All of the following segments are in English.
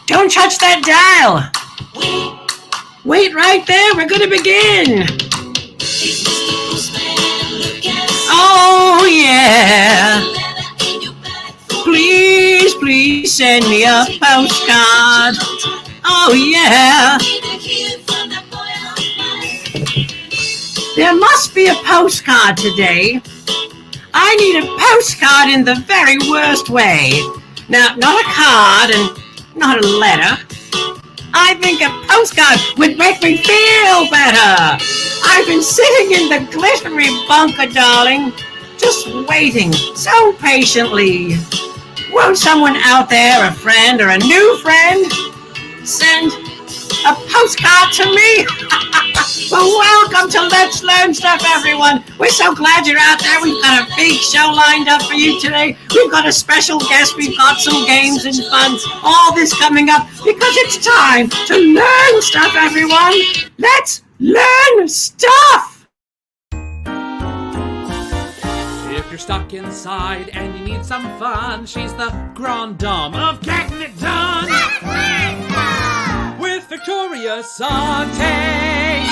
Don't touch that dial. Wait right there. We're going to begin. Oh, yeah. Please, please send me a postcard. Oh, yeah. There must be a postcard today. I need a postcard in the very worst way. Now, not a card and not a letter. I think a postcard would make me feel better. I've been sitting in the glittery bunker, darling, just waiting so patiently. Won't someone out there, a friend or a new friend, send a postcard to me? Well, welcome to Let's Learn Stuff, everyone. We're so glad you're out there. We've got a big show lined up for you today. We've got a special guest. We've got some games and fun. All this coming up because it's time to learn stuff, everyone. Let's learn stuff. If you're stuck inside and you need some fun, she's the grande dame of getting it done. Let's learn stuff. With Victoria Sautee.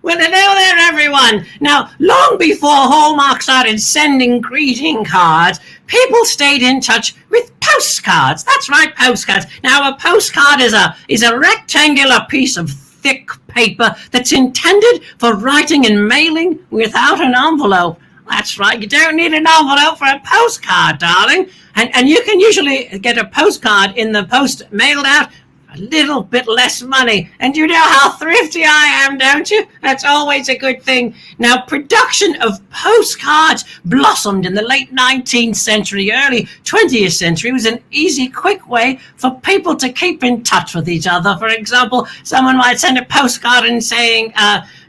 Well, hello there, everyone. Now, long before Hallmark started sending greeting cards, people stayed in touch with postcards. That's right, postcards. Now, a postcard is a rectangular piece of thick paper that's intended for writing and mailing without an envelope. That's right, you don't need an envelope for a postcard, darling. And you can usually get a postcard in the post mailed out a little bit less money. And you know how thrifty I am, don't you? That's always a good thing. Now, production of postcards blossomed in the late 19th century, early 20th century. It was an easy, quick way for people to keep in touch with each other. For example, someone might send a postcard and saying,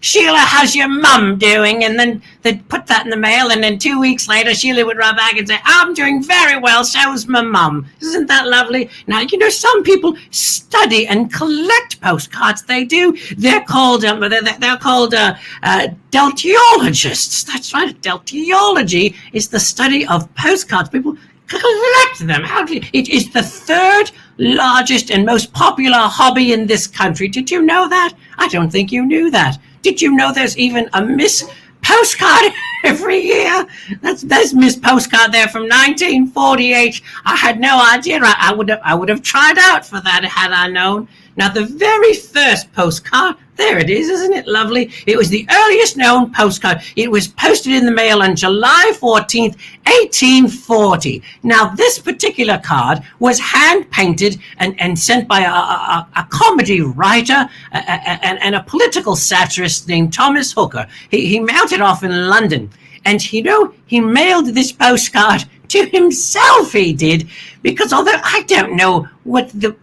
Sheila, how's your mum doing? And then they'd put that in the mail, and then 2 weeks later, Sheila would write back and say, I'm doing very well, so's my mum. Isn't that lovely? Now, you know, some people study and collect postcards. They do. They're called deltiologists. That's right. Deltiology is the study of postcards. People collect them. It is the third largest and most popular hobby in this country. Did you know that? I don't think you knew that. Did you know there's even a Miss Postcard every year? There's Miss Postcard there from 1948. I had no idea. I would have tried out for that had I known. Now, the very first postcard, there it is, isn't it lovely? It was the earliest known postcard. It was posted in the mail on July 14th, 1840. Now, this particular card was hand-painted and sent by a comedy writer and a political satirist named Thomas Hooker. He mailed it off in London. And, you know, he mailed this postcard to himself, he did, because although I don't know what the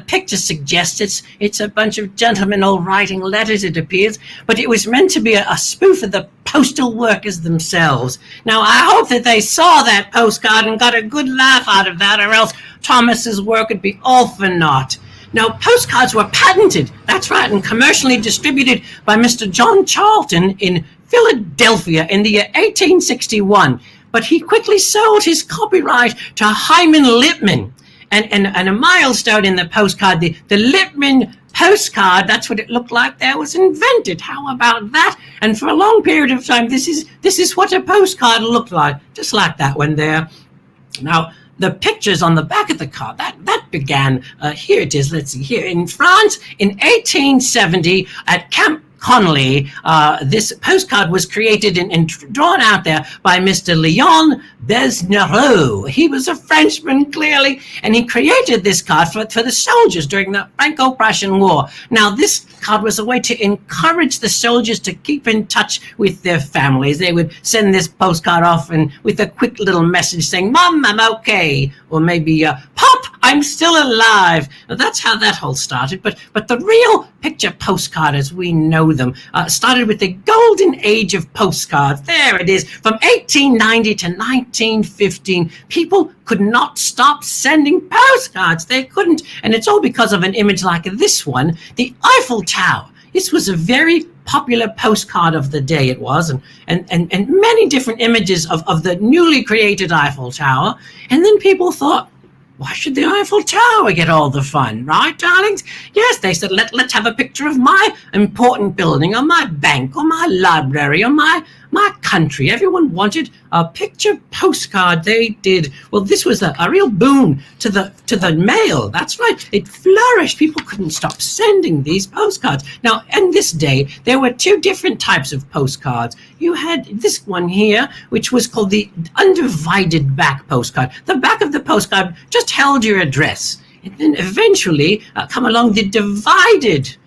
picture suggests, it's a bunch of gentlemen all writing letters, it appears, but it was meant to be a spoof of the postal workers themselves. Now, I hope that they saw that postcard and got a good laugh out of that, or else Thomas's work would be all for naught. Now, postcards were patented, that's right, and commercially distributed by Mr. John Charlton in Philadelphia in the year 1861, but he quickly sold his copyright to Hyman Lipman. And a milestone in the postcard, the Lipman postcard, that's what it looked like there, was invented. How about that? And for a long period of time, this is what a postcard looked like, just like that one there. Now, the pictures on the back of the card, that began, here it is, let's see here, in France in 1870 at Camp Connolly. This postcard was created and drawn out there by Mr. Leon Besnereau. He was a Frenchman, clearly, and he created this card for the soldiers during the Franco-Prussian War. Now, this card was a way to encourage the soldiers to keep in touch with their families. They would send this postcard off and with a quick little message saying, Mom, I'm okay, or maybe, Pop, I'm still alive. Now, that's how that whole started, but the real picture postcard as we know them started with the golden age of postcards. There it is. From 1890 to 1915, people could not stop sending postcards. They couldn't. And it's all because of an image like this one, the Eiffel Tower. This was a very popular postcard of the day it was, and many different images of the newly created Eiffel Tower. And then people thought, why should the Eiffel Tower get all the fun, right, darlings? Yes, they said, let's have a picture of my important building, or my bank, or my library, or my country. Everyone wanted a picture postcard. They did. Well, this was a real boon to the mail. That's right. It flourished. People couldn't stop sending these postcards. Now, in this day, there were two different types of postcards. You had this one here, which was called the undivided back postcard. The back of the postcard just held your address. And then eventually come along the divided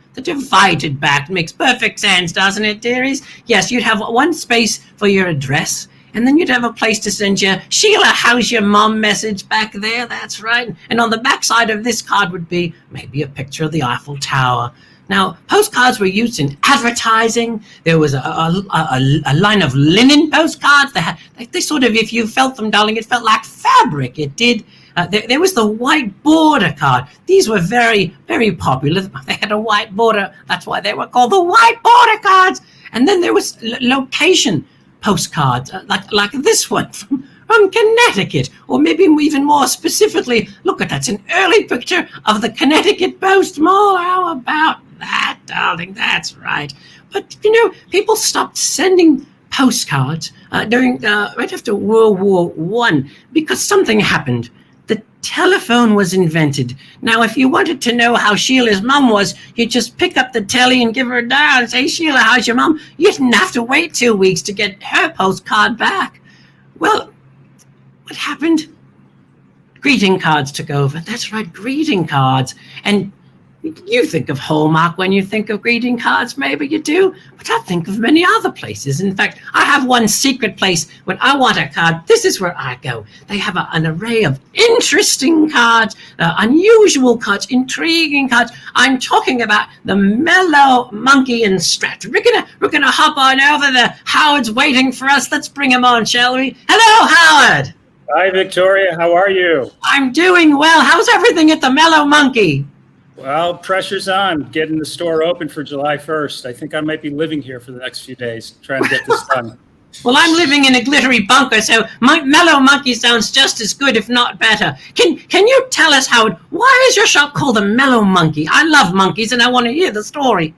back. Makes perfect sense, doesn't it, dearies? Yes, you'd have one space for your address, and then you'd have a place to send your Sheila, how's your mom message back there. That's right. And on the back side of this card would be maybe a picture of the Eiffel Tower. Now, postcards were used in advertising. There was a line of linen postcards. They sort of, if you felt them, darling, it felt like fabric. It did. There was the white border card. These were very, very popular. They had a white border. That's why they were called the white border cards. And then there was location postcards, like this one from Connecticut. Or maybe even more specifically, look at that's an early picture of the Connecticut Post Mall. How about that, darling? That's right. But, people stopped sending postcards during right after World War I because something happened. The telephone was invented. Now, if you wanted to know how Sheila's mom was, you'd just pick up the telly and give her a dial and say, Sheila, how's your mom? You didn't have to wait 2 weeks to get her postcard back. Well, what happened? Greeting cards took over. That's right, greeting cards. And you think of Hallmark when you think of greeting cards, maybe you do, but I think of many other places. In fact, I have one secret place when I want a card. This is where I go. They have an array of interesting cards, unusual cards, intriguing cards. I'm talking about the Mellow Monkey in Stratford. We're gonna hop on over there. Howard's waiting for us. Let's bring him on, shall we? Hello, Howard. Hi, Victoria. How are you? I'm doing well. How's everything at the Mellow Monkey? Well, pressure's on getting the store open for July 1st. I think I might be living here for the next few days, trying to get this done. Well, I'm living in a glittery bunker, so my Mellow Monkey sounds just as good, if not better. Can you tell us, Howard, why is your shop called the Mellow Monkey? I love monkeys, and I want to hear the story.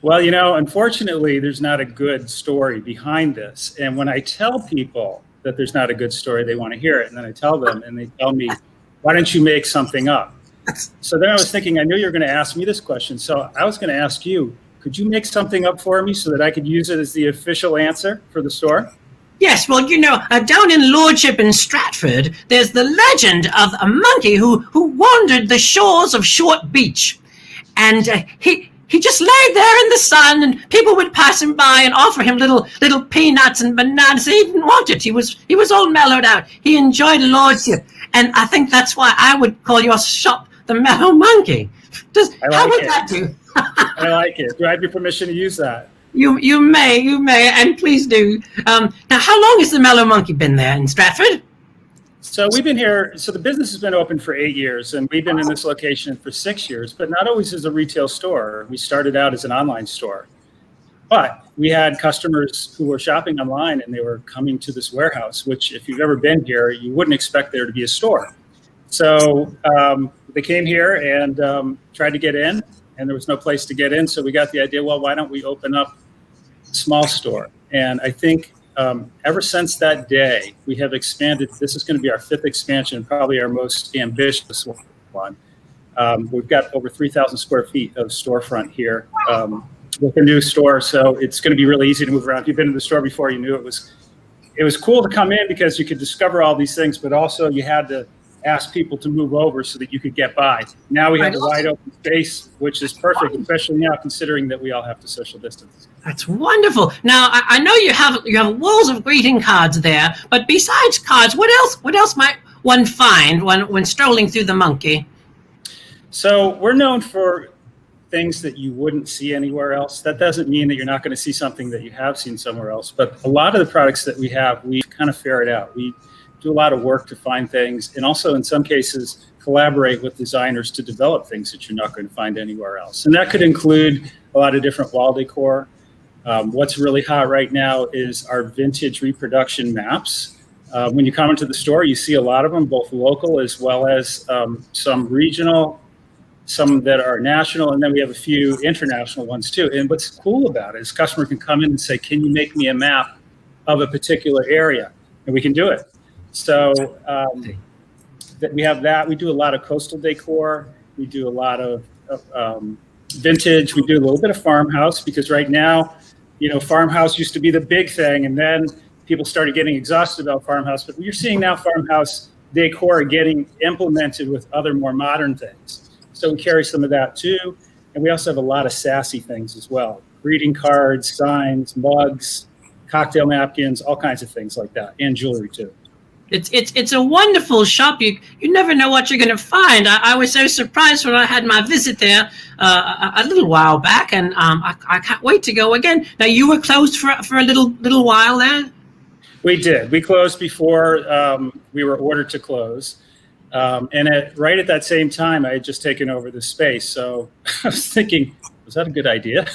Well, unfortunately, there's not a good story behind this. And when I tell people that there's not a good story, they want to hear it. And then I tell them, and they tell me, why don't you make something up? So then I was thinking, I knew you were going to ask me this question. So I was going to ask you, could you make something up for me so that I could use it as the official answer for the store? Yes, well, down in Lordship in Stratford, there's the legend of a monkey who wandered the shores of Short Beach. And he just lay there in the sun, and people would pass him by and offer him little peanuts and bananas. He didn't want it. He was all mellowed out. He enjoyed Lordship. And I think that's why I would call your shop the Mellow Monkey. How would that do? I like it. Do I have your permission to use that? You may, and please do. Now, how long has the Mellow Monkey been there in Stratford? So we've been here, so the business has been open for 8 years, and we've been in this location for 6 years, but not always as a retail store. We started out as an online store. But we had customers who were shopping online, and they were coming to this warehouse, which if you've ever been here, you wouldn't expect there to be a store. So they came here and tried to get in, and there was no place to get in. So we got the idea, well, why don't we open up a small store? And I think ever since that day, we have expanded. This is going to be our 5th expansion, probably our most ambitious one. We've got over 3,000 square feet of storefront here with a new store. So it's going to be really easy to move around. If you've been to the store before, you knew it was cool to come in because you could discover all these things, but also you had to ask people to move over so that you could get by. Now we have a wide open space, which is perfect, especially now considering that we all have to social distance. That's wonderful. Now I know you have walls of greeting cards there, but besides cards, what else might one find when strolling through the Monkey? So we're known for things that you wouldn't see anywhere else. That doesn't mean that you're not going to see something that you have seen somewhere else, but a lot of the products that we have, we kind of ferret out. We do a lot of work to find things, and also in some cases collaborate with designers to develop things that you're not going to find anywhere else. And that could include a lot of different wall decor. What's really hot right now is our vintage reproduction maps. When you come into the store, you see a lot of them, both local as well as some regional, some that are national, and then we have a few international ones too. And what's cool about it is customer can come in and say, can you make me a map of a particular area? And we can do it. So that we have that. We do a lot of coastal decor. We do a lot of vintage. We do a little bit of farmhouse, because right now, farmhouse used to be the big thing, and then people started getting exhausted about farmhouse. But you're seeing now farmhouse decor getting implemented with other more modern things. So we carry some of that too. And we also have a lot of sassy things as well. Greeting cards, signs, mugs, cocktail napkins, all kinds of things like that, and jewelry too. It's a wonderful shop. You never know what you're going to find. I was so surprised when I had my visit there a little while back, and I can't wait to go again. Now, you were closed for a little while there? We did. We closed before we were ordered to close. And right at that same time, I had just taken over the space. So I was thinking, was that a good idea?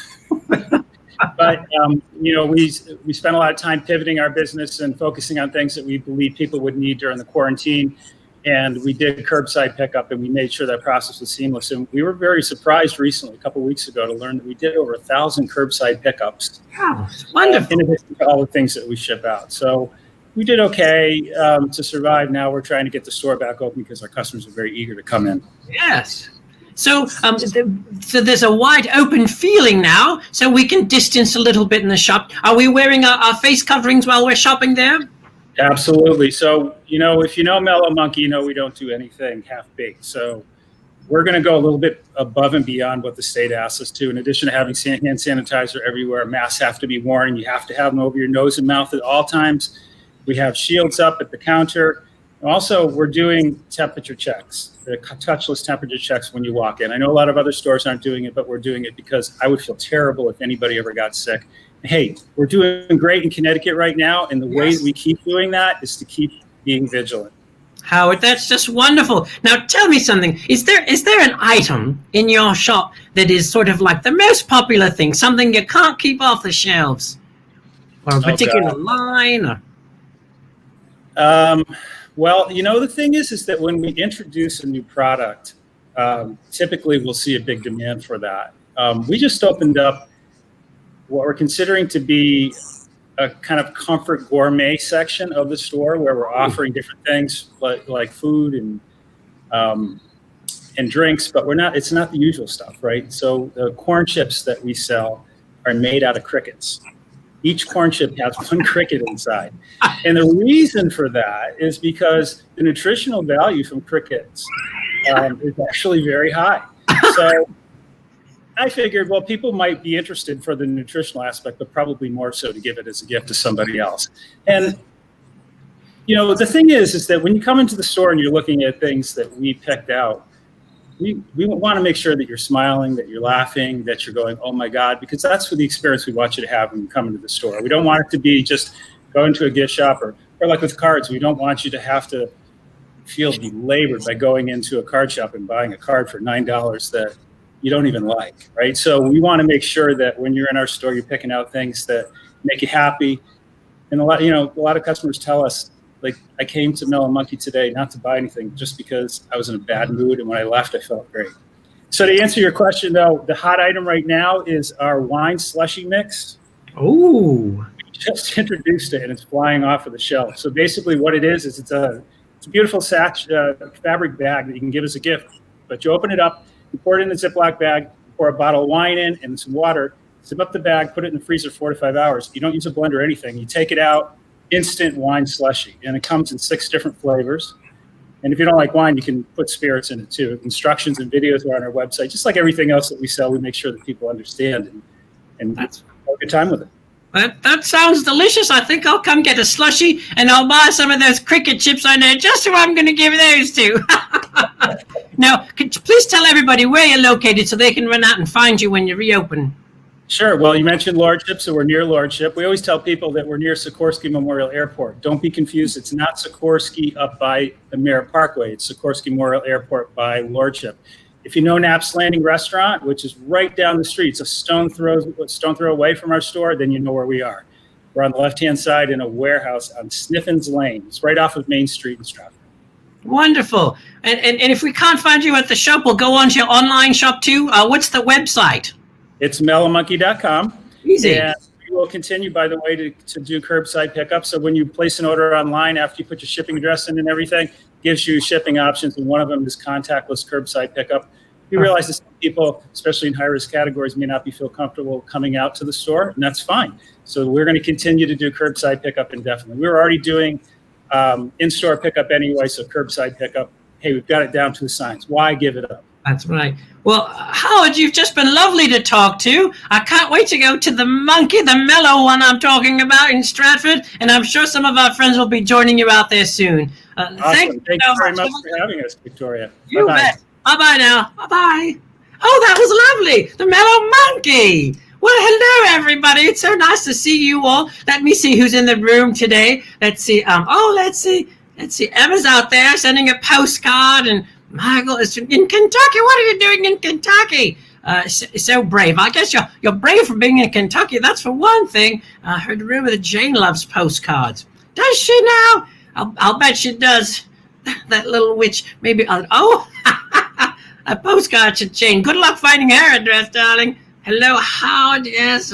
But, we spent a lot of time pivoting our business and focusing on things that we believe people would need during the quarantine. And we did curbside pickup, and we made sure that process was seamless. And we were very surprised recently, a couple of weeks ago, to learn that we did over 1,000 curbside pickups. Wow, it's wonderful. In addition to all the things that we ship out. So we did okay to survive. Now we're trying to get the store back open because our customers are very eager to come in. Yes. So there's a wide open feeling now, so we can distance a little bit in the shop. Are we wearing our face coverings while we're shopping there? Absolutely. So, if you know Mellow Monkey, we don't do anything half-baked. So we're going to go a little bit above and beyond what the state asks us to. In addition to having hand sanitizer everywhere, masks have to be worn, and you have to have them over your nose and mouth at all times. We have shields up at the counter. Also, we're doing temperature checks, the touchless temperature checks when you walk in. I know a lot of other stores aren't doing it, but we're doing it because I would feel terrible if anybody ever got sick. Hey, we're doing great in Connecticut right now, and the way we keep doing that is to keep being vigilant. Howard, that's just wonderful. Now, tell me something. Is there an item in your shop that is sort of like the most popular thing, something you can't keep off the shelves? Or a particular line? Or... Well, the thing is that when we introduce a new product, typically we'll see a big demand for that. We just opened up what we're considering to be a kind of comfort gourmet section of the store, where we're offering different things like food and drinks, but it's not the usual stuff, right? So the corn chips that we sell are made out of crickets. Each corn chip has one cricket inside. And the reason for that is because the nutritional value from crickets is actually very high. So I figured, well, people might be interested for the nutritional aspect, but probably more so to give it as a gift to somebody else. And, the thing is that when you come into the store and you're looking at things that we picked out, we want to make sure that you're smiling, that you're laughing, that you're going, oh my God, because that's what the experience we want you to have when you come into the store. We don't want it to be just going to a gift shop or like with cards, we don't want you to have to feel belabored by going into a card shop and buying a card for $9 that you don't even like, right? So we want to make sure that when you're in our store, you're picking out things that make you happy. And a lot of customers tell us, like, I came to Mellow Monkey today not to buy anything, just because I was in a bad mood, and when I left, I felt great. So to answer your question, though, the hot item right now is our wine slushy mix. Oh, We just introduced it, and it's flying off of the shelf. So basically what it is it's a beautiful fabric bag that you can give as a gift. But you open it up, you pour it in a Ziploc bag, pour a bottle of wine in and some water, zip up the bag, put it in the freezer 4 to 5 hours. You don't use a blender or anything. You take it out, instant wine slushy, and it comes in 6 different flavors. And if you don't like wine, you can put spirits in it too. Instructions and videos are on our website. Just like everything else that we sell, we make sure that people understand and have a good time with it. That sounds delicious. I think I'll come get a slushie, and I'll buy some of those cricket chips I know just who I'm going to give those to. Now, could you please tell everybody where you're located so they can run out and find you when you reopen? Sure. Well, you mentioned Lordship, so we're near Lordship. We always tell people that we're near Sikorsky Memorial Airport. Don't be confused. It's not Sikorsky up by the Merritt Parkway. It's Sikorsky Memorial Airport by Lordship. If you know Knapp's Landing Restaurant, which is right down the street, it's a stone throw away from our store, then you know where we are. We're on the left-hand side in a warehouse on Sniffen's Lane. It's right off of Main Street in Stratford. Wonderful. And if we can't find you at the shop, we'll go on to your online shop too. What's the website? It's mellowmonkey.com. Easy. And we will continue, by the way, to do curbside pickup. So when you place an order online, after you put your shipping address in and everything, gives you shipping options, and one of them is contactless curbside pickup. We realize that some people, especially in high-risk categories, may not feel comfortable coming out to the store, and that's fine. So we're going to continue to do curbside pickup indefinitely. We were already doing in-store pickup anyway, so curbside pickup, hey, we've got it down to the science. Why give it up? That's right. Well, Howard, you've just been lovely to talk to. I can't wait to go to the monkey, the mellow one I'm talking about in Stratford, and I'm sure some of our friends will be joining you out there soon. Awesome. Thank you Thank you very much for having us, Victoria. You bet. Bye-bye now. Bye-bye. Oh, that was lovely. The Mellow Monkey. Well, hello, everybody. It's so nice to see you all. Let me see who's in the room today. Let's see. Let's see. Emma's out there sending a postcard, and Michael is in Kentucky. What are you doing in Kentucky? So brave. I guess you're brave for being in Kentucky. That's for one thing. I heard the rumor that Jane loves postcards. Does she now? I'll bet she does. That little witch. Maybe. A postcard to Jane. Good luck finding her address, darling. Hello, Howard. Yes.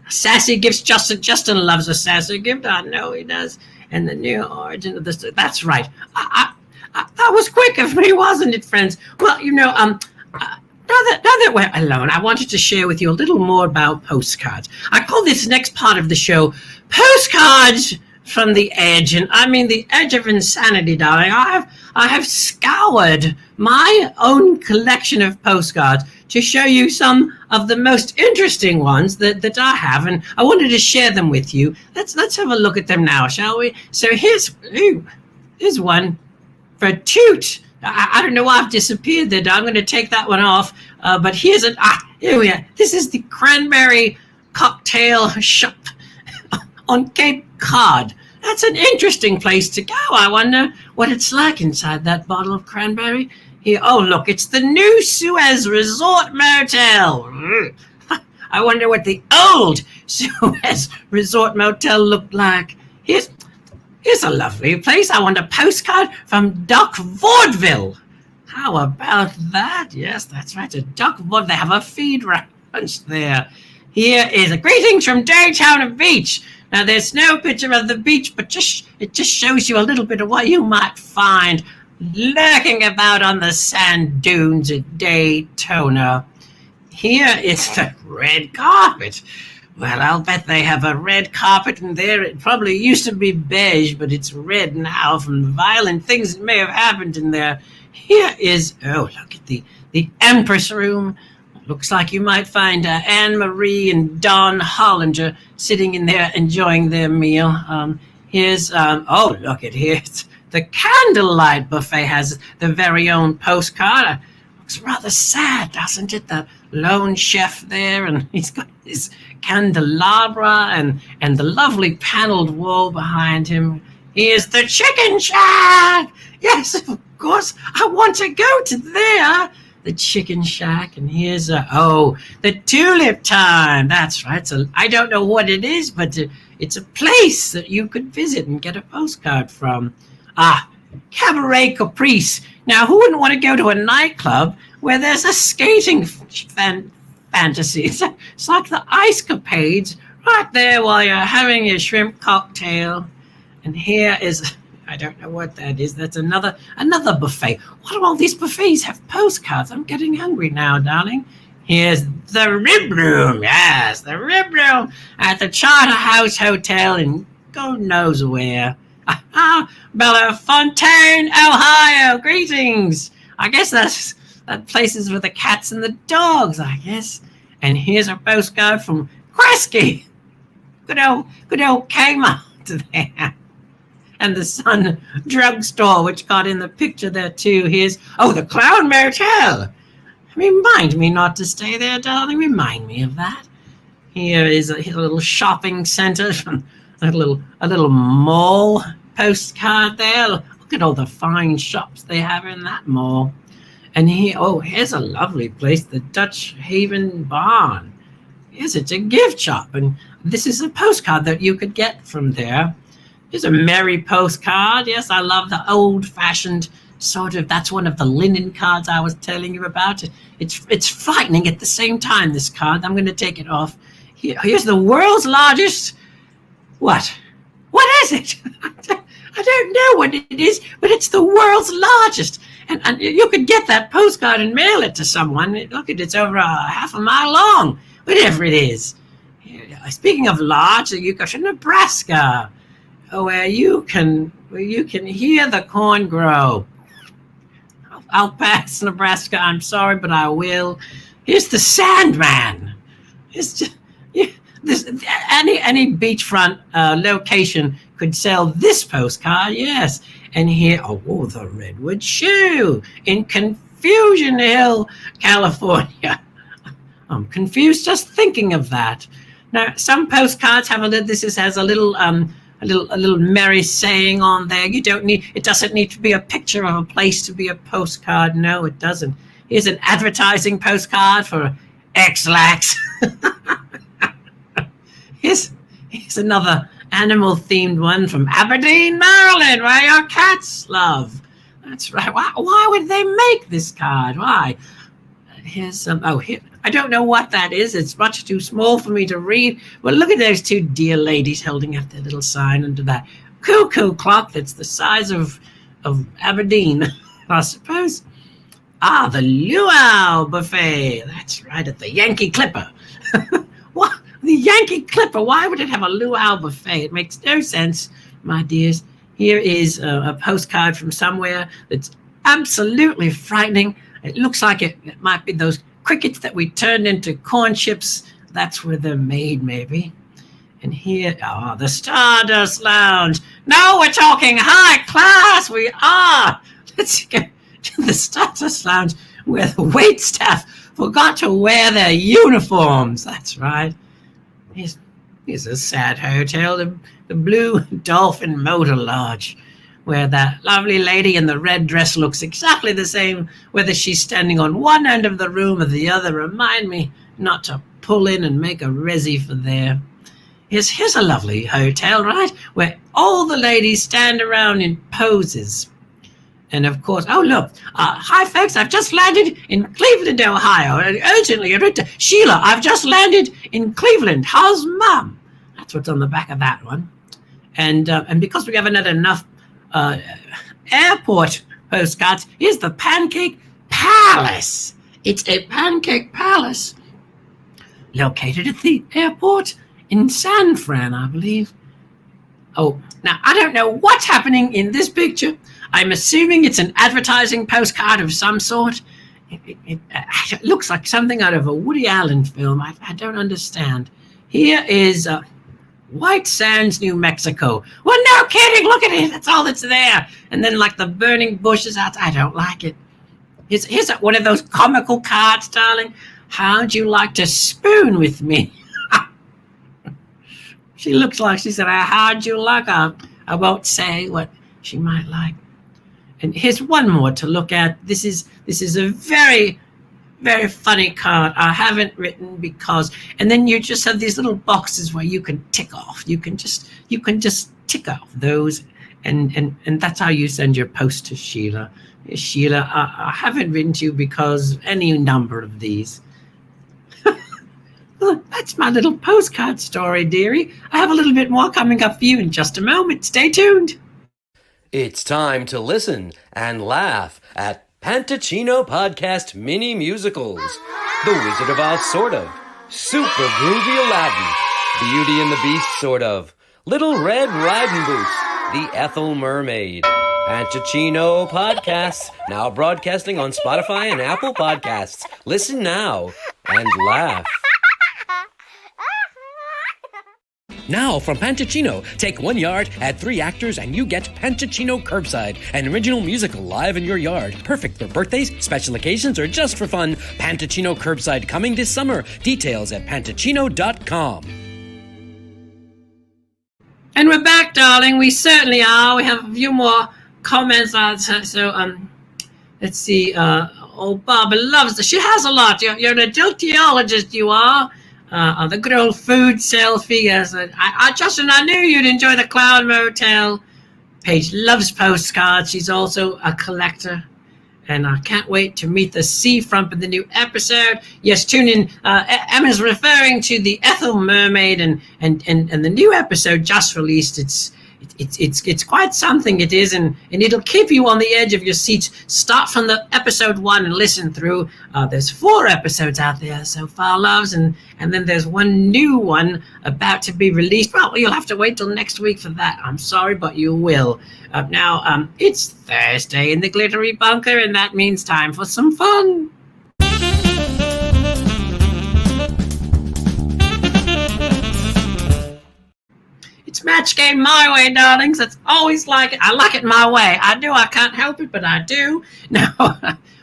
Sassy gifts. Justin loves a sassy gift. I know he does. And the new origin of this. That's right. That was quick of me, wasn't it, friends? Well, now that we're alone, I wanted to share with you a little more about postcards. I call this next part of the show Postcards from the Edge, and I mean the edge of insanity, darling. I have scoured my own collection of postcards to show you some of the most interesting ones that I have, and I wanted to share them with you. Let's have a look at them now, shall we? So here's one for Toot. I don't know why I've disappeared there. I'm going to take that one off. But here we are. This is the Cranberry Cocktail Shop on Cape Cod. That's an interesting place to go. I wonder what it's like inside that bottle of cranberry. Here, oh, look, it's the New Suez Resort Motel. I wonder what the old Suez Resort Motel looked like. Here's a lovely place. I want a postcard from Duck Vaudeville. How about that? Yes, that's right. A Duck Vaudeville. They have a feed ranch there. Here is a greetings from Daytona Beach. Now, there's no picture of the beach, but it just shows you a little bit of what you might find lurking about on the sand dunes at Daytona. Here is the red carpet. Well, I'll bet they have a red carpet in there. It probably used to be beige, but it's red now from the violent things that may have happened in there. Here is, oh, look at the Empress Room. Looks like you might find Anne-Marie and Don Hollinger sitting in there enjoying their meal. Here's, oh, look at here. The Candlelight Buffet has the very own postcard. Looks rather sad, doesn't it? The lone chef there, and he's got his candelabra and the lovely paneled wall behind him. Here's the Chicken Shack. Yes, of course, I want to go to there. The Chicken Shack, and here's the Tulip Time. That's right. So I don't know what it is, but it's a place that you could visit and get a postcard from. Cabaret Caprice. Now, who wouldn't want to go to a nightclub where there's a skating fantasy? It's like the Ice Capades right there while you're having your shrimp cocktail. And here is, I don't know what that is. That's another buffet. Why do all these buffets have postcards? I'm getting hungry now, darling. Here's the Rib Room. Yes, the Rib Room at the Charter House Hotel in God knows where. Bellefontaine, Ohio. Greetings. I guess that place is for the cats and the dogs, I guess. And here's a postcard from Kresge. Good old Kmart there. And the Sun Drugstore, which got in the picture there too. Here's, the Clown Motel. Remind me not to stay there, darling. Remind me of that. Here is a little shopping center from a little mall postcard there. Look at all the fine shops they have in that mall. And here's a lovely place, the Dutch Haven Barn. Yes, it's a gift shop, and this is a postcard that you could get from there. Here's a merry postcard. Yes, I love the old-fashioned sort of, that's one of the linen cards I was telling you about. It's frightening at the same time, this card. I'm going to take it off. Here's the world's largest, what is it? I don't know what it is, but it's the world's largest. And you could get that postcard and mail it to someone. Look, it's over half a mile long, whatever it is. Speaking of large, you go to Nebraska, where you can hear the corn grow. I'll pass Nebraska. I'm sorry, but I will. Here's the Sandman. It's just, any beachfront location could sell this postcard. Yes, and here, the Redwood Shoe in Confusion Hill, California. I'm confused just thinking of that. Now, some postcards have has a little merry saying on there. It doesn't need to be a picture of a place to be a postcard. No, it doesn't. Here's an advertising postcard for X-Lax. Here's another animal-themed one from Aberdeen, Maryland, where your cats love. That's right. Why would they make this card? Why? Here's some. Here. I don't know what that is. It's much too small for me to read. Well, look at those two dear ladies holding up their little sign under that cuckoo clock that's the size of Aberdeen, I suppose. The Luau Buffet. That's right, at the Yankee Clipper. What? The Yankee Clipper. Why would it have a luau buffet? It makes no sense, my dears. Here is a postcard from somewhere that's absolutely frightening. It looks like it might be those crickets that we turned into corn chips. That's where they're made, maybe. And here, the Stardust Lounge. No, we're talking high class. We are. Let's go to the Stardust Lounge where the wait staff forgot to wear their uniforms. That's right. Here's a sad hotel, the Blue Dolphin Motor Lodge, where that lovely lady in the red dress looks exactly the same, whether she's standing on one end of the room or the other. Remind me not to pull in and make a resi for there. Here's a lovely hotel, right, where all the ladies stand around in poses. And of course, look, hi folks, I've just landed in Cleveland, Ohio. Urgently, Sheila, I've just landed in Cleveland. How's Mum? That's what's on the back of that one. And because we haven't had enough airport postcards, here's the Pancake Palace. It's a pancake palace located at the airport in San Fran, I believe. Now, I don't know what's happening in this picture. I'm assuming it's an advertising postcard of some sort. It looks like something out of a Woody Allen film. I don't understand. Here is White Sands, New Mexico. Well, no kidding. Look at it. That's all that's there. And then like the burning bushes out. I don't like it. Here's one of those comical cards, darling. How'd you like to spoon with me? She looks like she said, how'd you like? I won't say what she might like. And here's one more to look at. This is a very, very funny card. I haven't written because, and then you just have these little boxes where you can tick off. You can just tick off those, and that's how you send your post to Sheila. Sheila, I haven't written to you because any number of these. Well, that's my little postcard story, dearie. I have a little bit more coming up for you in just a moment. Stay tuned. It's time to listen and laugh at Pantochino Podcast Mini Musicals. The Wizard of Oz, sort of. Super Groovy Aladdin. Beauty and the Beast, sort of. Little Red Riding Boots. The Ethel Mermaid. Pantochino Podcasts, now broadcasting on Spotify and Apple Podcasts. Listen now and laugh. Now from Pantochino, take 1 yard, add 3 actors, and you get Pantochino Curbside, an original musical live in your yard. Perfect for birthdays, special occasions, or just for fun. Pantochino Curbside coming this summer. Details at pantochino.com. And we're back, darling. We certainly are. We have a few more comments. So let's see. Oh, Barbara loves it. She has a lot. You're an adultologist, you are. The good old food selfie. Yes, Justin, I knew you'd enjoy the Clown Motel. Paige loves postcards. She's also a collector. And I can't wait to meet the seafront in the new episode. Yes, tune in. Emma's referring to the Ethel Mermaid, and the new episode just released. It's quite something. It is, and it'll keep you on the edge of your seats. Start from the episode 1 and listen through. There's 4 episodes out there so far, loves, and then there's one new one about to be released. Well, you'll have to wait till next week for that. I'm sorry, but you will. Now, it's Thursday in the Glittery Bunker, and that means time for some fun. It's match game my way, darlings. It's always like it. I like it my way. I do. I can't help it, but I do. Now,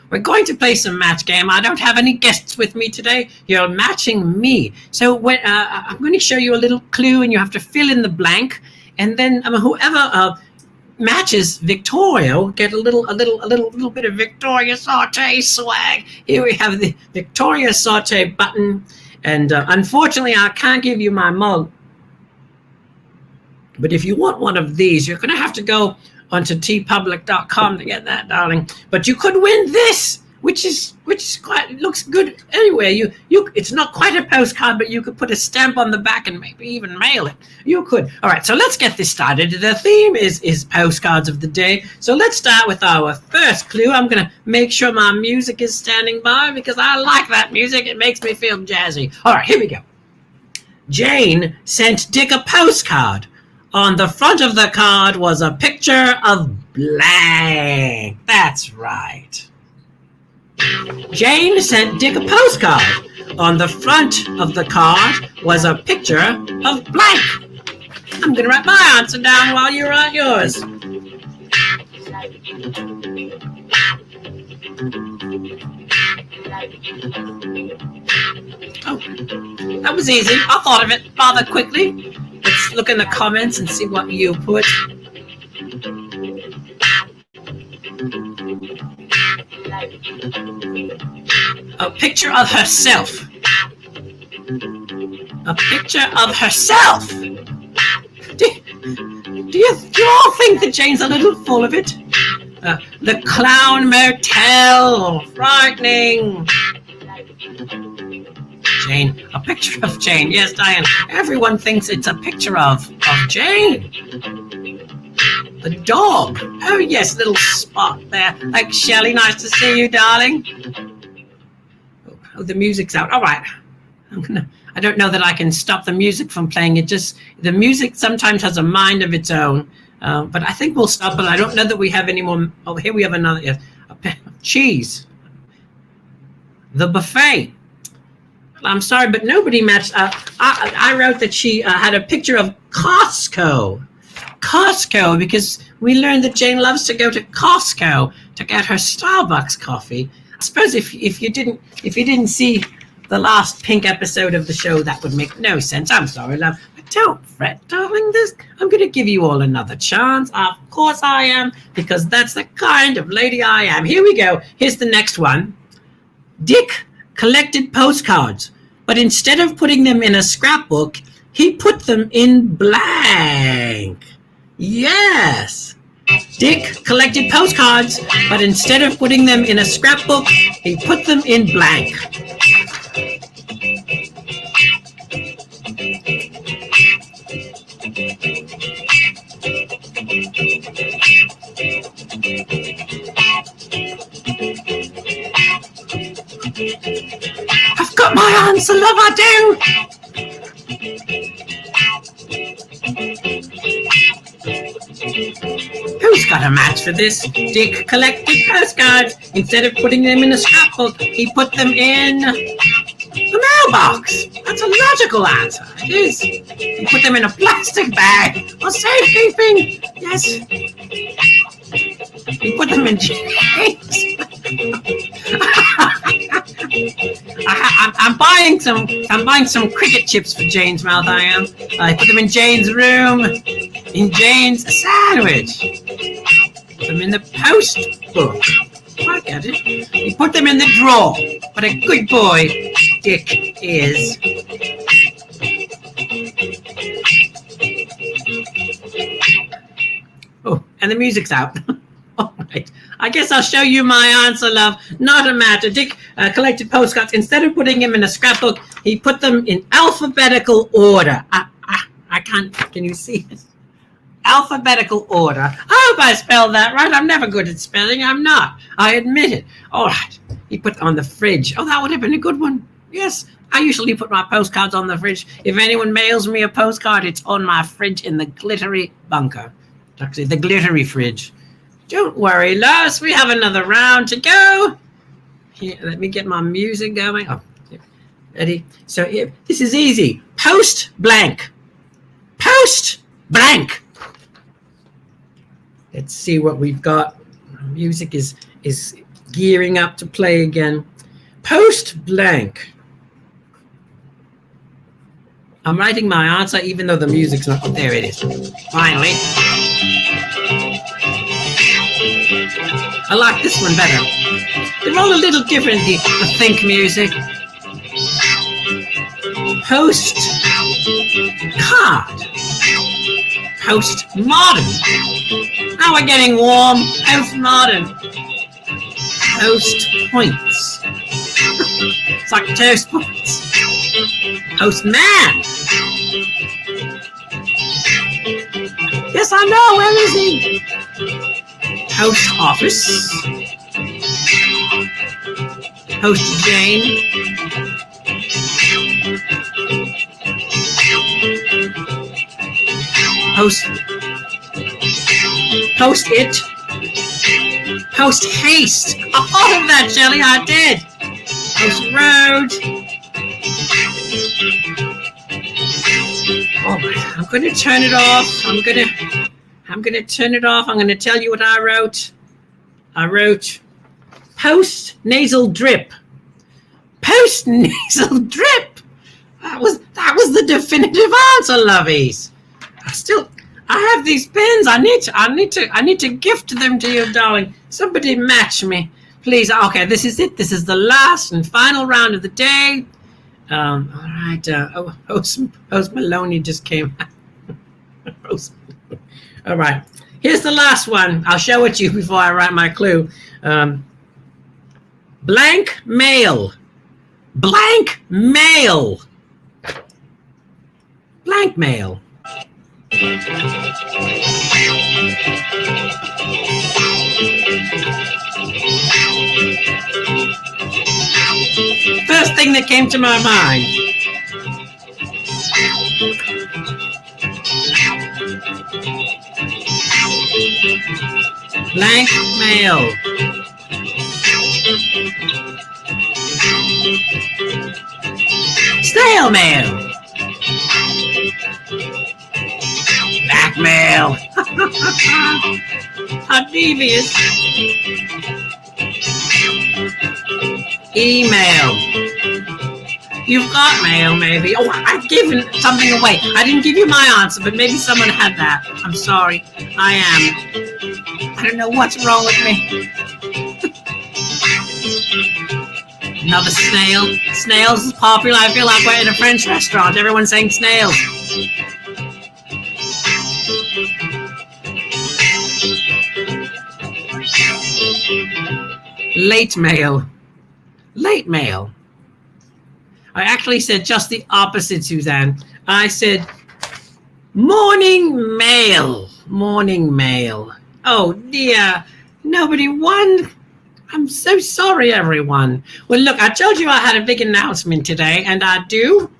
we're going to play some match game. I don't have any guests with me today. You're matching me. So I'm going to show you a little clue, and you have to fill in the blank. And then whoever matches Victoria will get a little bit of Victoria Sautee swag. Here we have the Victoria Sautee button, and unfortunately, I can't give you my mug. But if you want one of these, you're going to have to go onto tpublic.com to get that, darling. But you could win this, which is quite, it looks good anyway. You it's not quite a postcard, but you could put a stamp on the back and maybe even mail it. You could. All right, so let's get this started. The theme is postcards of the day. So let's start with our first clue. I'm going to make sure my music is standing by because I like that music. It makes me feel jazzy. All right, here we go. Jane sent Dick a postcard. On the front of the card was a picture of blank. That's right. Jane sent Dick a postcard. On the front of the card was a picture of blank. I'm going to write my answer down while you write yours. Oh, that was easy. I thought of it rather quickly. Let's look in the comments and see what you put. A picture of herself. A picture of herself. Do you all think that Jane's a little full of it? The Clown Motel. Frightening. Jane, a picture of Jane. Yes, Diane, everyone thinks it's a picture of Jane. The dog. Oh, yes, little spot there. Like Shelley, nice to see you, darling. Oh, the music's out. All right. I don't know that I can stop the music from playing. The music sometimes has a mind of its own. But I think we'll stop it. I don't know that we have any more. Oh, here we have another. Yes, cheese. The buffet. I'm sorry, but nobody matched. I wrote that she had a picture of Costco. Costco, because we learned that Jane loves to go to Costco to get her Starbucks coffee. I suppose if you didn't see the last pink episode of the show, that would make no sense. I'm sorry, love. But don't fret, darling. I'm going to give you all another chance. Of course I am, because that's the kind of lady I am. Here we go. Here's the next one. Dick collected postcards, but instead of putting them in a scrapbook, he put them in blank. Yes. Dick collected postcards, but instead of putting them in a scrapbook, he put them in blank. I've got my answer, love, I do. Who's got a match for this? Dick collected postcards. Instead of putting them in a scrapbook, he put them in the mailbox. That's a logical answer. It is. He put them in a plastic bag for safekeeping. Yes. He put them in jeans. I'm buying some cricket chips for Jane's mouth. I am. I put them in Jane's room, in Jane's sandwich. Put them in the post book. I get it. You put them in the drawer. What a good boy Dick is. Oh, and the music's out. All right. I guess I'll show you my answer, love. Not a matter. Dick collected postcards. Instead of putting them in a scrapbook, he put them in alphabetical order. I can't. Can you see it? Alphabetical order. I hope I spelled that right. I'm never good at spelling. I'm not. I admit it. All right. He put on the fridge. Oh, that would have been a good one. Yes. I usually put my postcards on the fridge. If anyone mails me a postcard, it's on my fridge in the glittery bunker. Actually, the glittery fridge. Don't worry, loves. We have another round to go. Here, let me get my music going. Oh, ready? So here, this is easy. Post blank. Post blank. Let's see what we've got. Music is gearing up to play again. Post blank. I'm writing my answer even though the music's not. Oh, there it is. Finally. I like this one better. They're all a little different, the think music. Post card. Post modern. Now we're getting warm. Post modern. Post points. It's like toast points. Postman. Yes, I know. Where is he? Post office. Post Jane. Post it. Post haste. I thought of that, Shelley. I did. Post road. Oh, I'm going to turn it off. I'm going to turn it off. I'm going to tell you what I wrote. I wrote post nasal drip. Post nasal drip. That was the definitive answer, lovies. I have these pens. I need to gift them to you, darling. Somebody match me, please. Okay, this is it. This is the last and final round of the day. All right. Host Maloney just came. All right. Here's the last one. I'll show it to you before I write my clue. Blank mail. Blank mail. Blank mail. First thing that came to my mind. Blank mail. Snail mail. Blackmail. How devious. Email. You've got mail, maybe. Oh, I've given something away. I didn't give you my answer, but maybe someone had that. I'm sorry. I don't know what's wrong with me. Another snail. Snails is popular. I feel like we're in a French restaurant. Everyone's saying snails. Late mail. Late mail. I actually said just the opposite, Suzanne. I said morning mail. Morning mail. Oh dear. Nobody won. I'm so sorry, everyone. Well, look, I told you I had a big announcement today, and I do.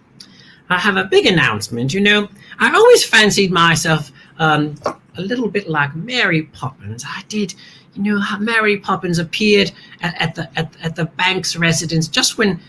I have a big announcement. You know, I always fancied myself a little bit like Mary Poppins. I did. You know how Mary Poppins appeared at the bank's residence just when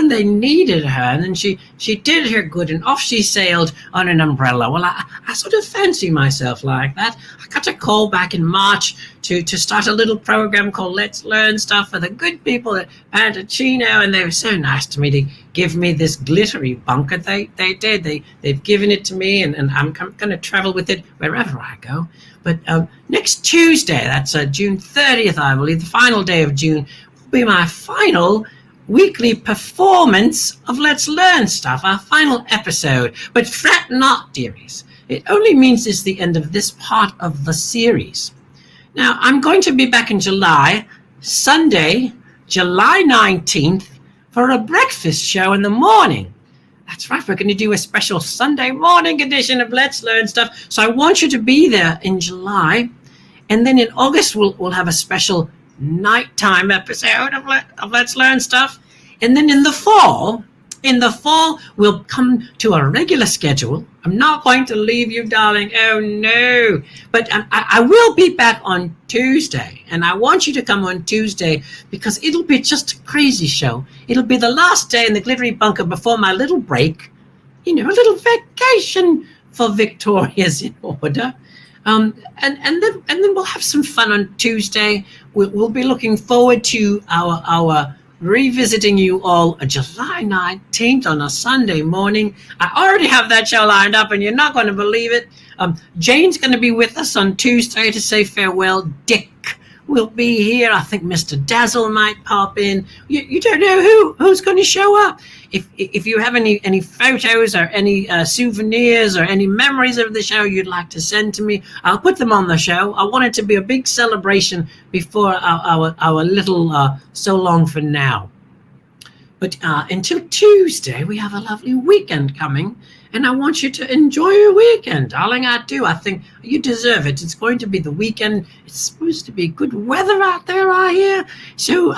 they needed her, and then she did her good, and off she sailed on an umbrella. Well, I sort of fancy myself like that. I got a call back in March to start a little program called Let's Learn Stuff for the good people at Pantochino, and they were so nice to me to give me this glittery bunker. They've given it to me, and I'm going to travel with it wherever I go. But next Tuesday, that's June 30th, I believe, the final day of June, will be my final weekly performance of Let's Learn Stuff, our final episode. But fret not, dearies. It only means it's the end of this part of the series. Now, I'm going to be back in July, Sunday, July 19th, for a breakfast show in the morning. That's right, we're going to do a special Sunday morning edition of Let's Learn Stuff. So I want you to be there in July. And then in August, we'll have a special nighttime episode of Let's Learn Stuff. And then in the fall, we'll come to a regular schedule. I'm not going to leave you, darling. Oh, no. But I will be back on Tuesday. And I want you to come on Tuesday because it'll be just a crazy show. It'll be the last day in the glittery bunker before my little break. A little vacation for Victoria's in order. And then we'll have some fun on Tuesday. We'll be looking forward to our revisiting you all July 19th on a Sunday morning. I already have that show lined up, and you're not going to believe it. Jane's going to be with us on Tuesday to say farewell. Dick will be here. I think Mr. Dazzle might pop in. You don't know who's going to show up. If you have any photos or any souvenirs or any memories of the show you'd like to send to me, I'll put them on the show. I want it to be a big celebration before our little so long for now. But until Tuesday, we have a lovely weekend coming, and I want you to enjoy your weekend, darling. I do. I think you deserve it. It's going to be the weekend. It's supposed to be good weather out there, I hear. So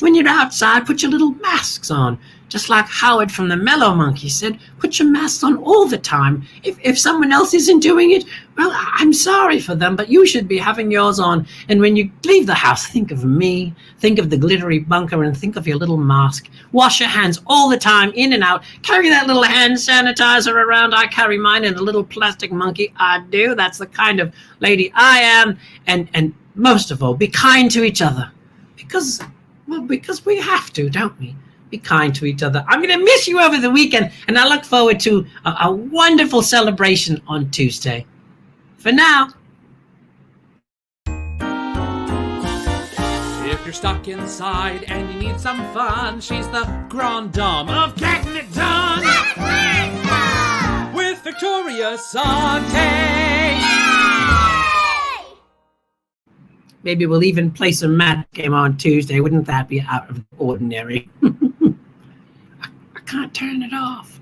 when you're outside, put your little masks on. Just like Howard from the Mellow Monkey said, put your masks on all the time. If someone else isn't doing it, well, I'm sorry for them, but you should be having yours on. And when you leave the house, think of me, think of the glittery bunker, and think of your little mask. Wash your hands all the time, in and out. Carry that little hand sanitizer around. I carry mine in a little plastic monkey. I do. That's the kind of lady I am. And most of all, be kind to each other. Because we have to, don't we? Be kind to each other. I'm going to miss you over the weekend, and I look forward to a wonderful celebration on Tuesday. For now. If you're stuck inside and you need some fun, she's the grande dame of getting it done. Let's learn stuff! With Victoria Sautee. Maybe we'll even play some mat game on Tuesday. Wouldn't that be out of the ordinary? I can't turn it off.